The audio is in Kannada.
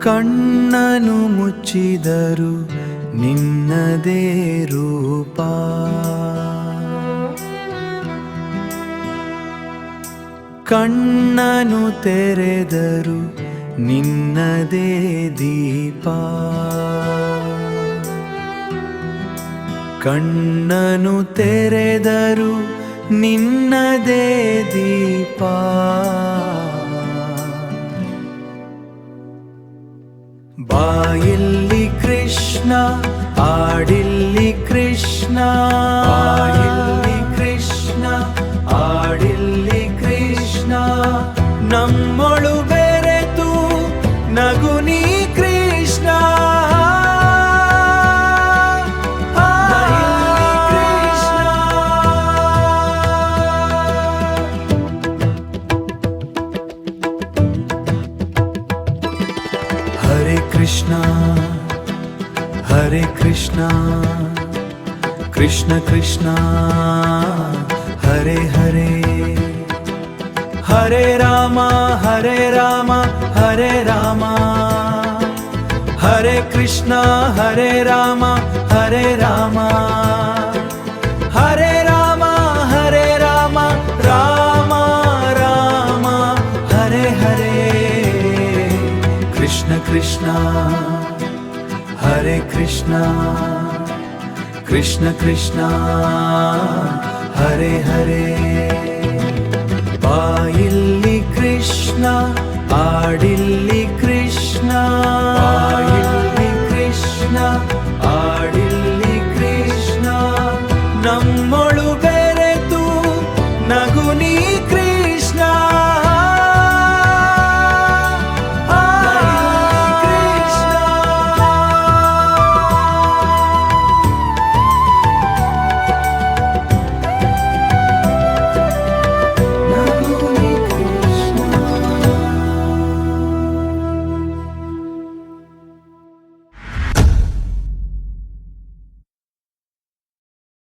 ಕಣ್ಣನು ಮುಚ್ಚಿದರು ನಿನ್ನದೇ ರೂಪ, ಕಣ್ಣನು ತೆರೆದರು ನಿನ್ನದೇ ದೀಪ, ಕಣ್ಣನು ತೆರೆದರು ನಿನ್ನದೇ ದೀಪ. ಬಾಯಲ್ಲಿ ಕೃಷ್ಣ ಆಡಿಲ್ಲಿ ಕೃಷ್ಣ, ಬಾಯಲ್ಲಿ ಕೃಷ್ಣ ಆಡಿಲ್ಲಿ ಕೃಷ್ಣ, ನಮ್ಮೊಳು ಬೆರೆತು ನಗು ನೀ ಕೃಷ್ಣ. ಹರೇ ಕೃಷ್ಣ ಹರೇ ಕೃಷ್ಣ ಕೃಷ್ಣ ಕೃಷ್ಣ ಹರೇ ಹರೇ, ಹರೇ ರಾಮ ಹರೇ ರಾಮ ಹರೇ ರಾಮ, ಹರೇ ಕೃಷ್ಣ ಹರೇ ರಾಮ ಹರೇ ರಾಮ, ಹರೇ ರಾಮ ಹರೇ ರಾಮ ರಾಮ ರಾಮ ಹರೇ ಹರೇ. ಕೃಷ್ಣ ಕೃಷ್ಣ ಹರೇ ಕೃಷ್ಣ ಕೃಷ್ಣ ಕೃಷ್ಣ ಹರೇ ಹರೇ. ಬಾಯಲ್ಲಿ ಕೃಷ್ಣ